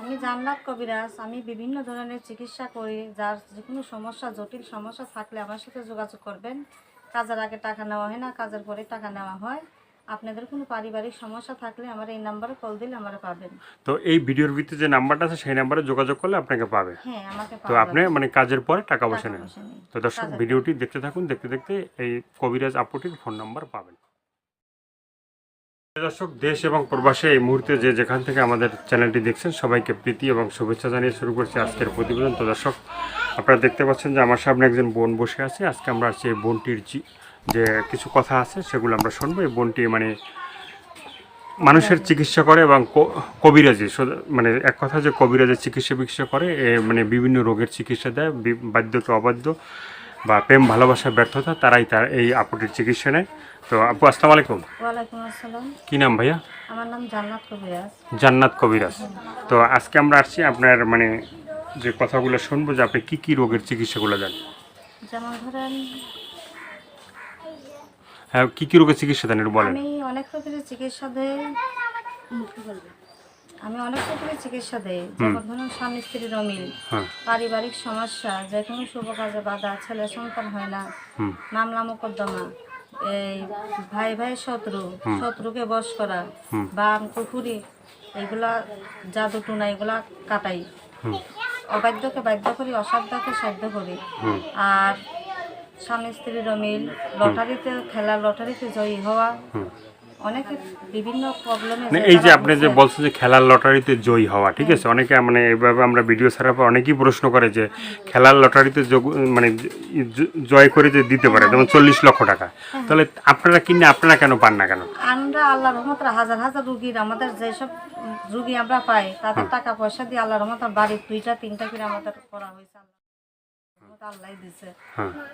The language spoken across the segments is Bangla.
আমি জান্নাত কবিরাজ। আমি বিভিন্ন ধরনের চিকিৎসা করি। যার যে কোনো সমস্যা, জটিল সমস্যা থাকলে আমার সাথে যোগাযোগ করবেন। কাজের আগে টাকা নেওয়া হয় না, কাজের পরে টাকা নেওয়া হয়। আপনাদের কোনো পারিবারিক সমস্যা থাকলে আমার এই নাম্বারে কল দিলে আমরা পাবেন। তো এই ভিডিওর ভিতরে যে নাম্বারটা আছে সেই নাম্বারে যোগাযোগ করলে আপনাকে পাবে। হ্যাঁ, আমাকে তো পাওয়া আপনি যাবে। মানে কাজের পরে টাকা পয়সা টাকা নেন। পয়সা নেই, তো দর্শক কাজের পরে। ভিডিওটি দেখতে থাকুন, দেখতে দেখতে এই কবিরাজ আপুটির ফোন নাম্বার পাবেন। দর্শক, দেশ এবং প্রবাসে এই মুহূর্তে যে যেখান থেকে আমাদের চ্যানেলটি দেখছেন সবাইকে প্রীতি এবং শুভেচ্ছা জানিয়ে শুরু করছি আজকের প্রতিবেদন। তো দর্শক, আপনারা দেখতে পাচ্ছেন যে আমার সামনে একজন বোন বসে আছে। আজকে আমরা আসছি এই বোনটির যে কিছু কথা আছে সেগুলো আমরা শুনবো। এই বোনটি মানে মানুষের চিকিৎসা করে এবং কবিরাজি, মানে এক কথা যে কবিরাজের চিকিৎসা করে, মানে বিভিন্ন রোগের চিকিৎসা দেয়। বাধ্য তো অবাধ্য বা প্রেম ভালোবাসার ব্যর্থতা তারাই তার এই আপুটির চিকিৎসা নেয়। তো আপু, আসসালামু আলাইকুম। ওয়ালাইকুম আসসালাম। কি নাম ভাইয়া? আমার নাম জান্নাত কবিরাজ। জান্নাত কবিরাজ। তো আজকে আমরা আসছি আপনার মানে যে কথাগুলো শুনবো যে আপনি কি রোগের চিকিৎসাগুলো দেন। যেমন ধরেন, হ্যাঁ, কি রোগের চিকিৎসা দেন একটু বলেন। আমি অনেক রকমের চিকিৎসা দেই। যেমন ধরুন স্বামী স্ত্রীর অমিল, হ্যাঁ। পারিবারিক সমস্যা, যে কোনো শুভ কাজে বাধা, ছেলে সন্তান হয় না, মামলা মোকদ্দমা, এই ভাই ভাই শত্রুকে বশ করা, বান কুফুরি, এগুলা জাদু টুনা এগুলা কাটাই। অবাধ্যকে বাধ্য করি, অসাধ্যকে সাধ্য করি। আর স্বামী স্ত্রীর অমিল, লটারিতে জয়ী হওয়া, অনেকে বিভিন্ন প্রবলেমে এই যে আপনি যে বলছেন যে খেলার লটারিতে জয়ী হওয়া, ঠিক আছে, অনেকে মানে এইভাবে আমরা ভিডিও ছাড়ার পর অনেকেই প্রশ্ন করে যে খেলার লটারিতে মানে জয় করে যে দিতে পারে, যেমন 40 লক্ষ টাকা, তাহলে আপনারা কিনে আপনারা কেন পান না কেন? আমরা আল্লাহর রহমতে হাজার হাজার রুগীর, আমাদের যেসব রুগী আমরা পাই তাদের টাকা পয়সা দিয়ে আল্লাহর রহমতে বাড়ির 2টা 3টা করে আমাদের করা হয়েছে। আল্লাহ দিছে,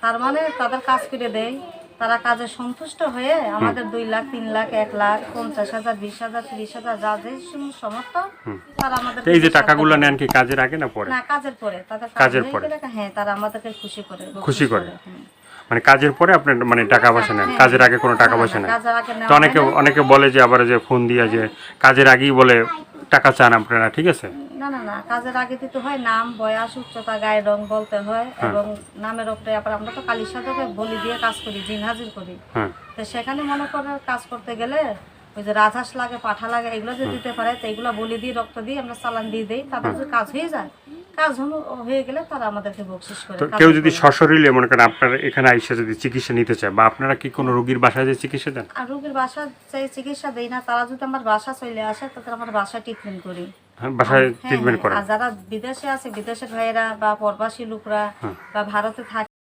তার মানে তাদের কাজ করে দেয়, তারা কাজে সন্তুষ্ট হয়ে আমাদের 2 লাখ 3 লাখ 1 লাখ 50,000 20,000 30,000 যা যে সমর্থ তারা আমাদের। এই যে টাকাগুলো নেন কি কাজের আগে না পরে? না, কাজের পরে। তাদের কাজের পরে। হ্যাঁ, তারা আমাদেরকে খুশি করে। মানে কাজের পরে আপনার মানে টাকা পয়সা নেন, কাজের আগে কোনো টাকা পয়সা নেন? তো অনেকে বলে যে আবার যে ফোন দিয়ে যে কাজের আগেই বলে টাকা চান আপনারা, ঠিক আছে? না, কাজের আগে দিতে হয় নাম, বয়স, উচ্চতা, গায়ের রং বলতে হয়, এবং নামের উপরে আবার আমরা তো কালীর সাথে বলি দিয়ে কাজ করি, জিন হাজির করি। তো সেখানে মনে করেন কাজ করতে গেলে ওই যে রাজহাঁস লাগে, পাঠা লাগে, এগুলো যদি দিতে পারে তো এগুলো বলি দিয়ে রক্ত দিয়ে আমরা চালান দিয়ে দিই। তাদের যদি কাজ হয়ে যায়, কাজ হয়ে গেলে তারা আমাদেরকে বকশিশ করে। তো কেউ যদি সশরীরে মনে করেন আপনার এখানে আইসা যদি চিকিৎসা নিতে চায়, বা আপনারা কি কোনো রোগীর বাসায় যে চিকিৎসা দেন? আর রোগীর বাসা চাই চিকিৎসা দেই না, তারা যদি আমার বাসা চলে আসে তাদের আমার বাসায় ট্রিটমেন্ট করি। বাসায় ট্রিটমেন্ট করেন? আর যারা বিদেশে আছে, বিদেশের ভাইয়েরা বা প্রবাসী লোকরা বা ভারতে থাকে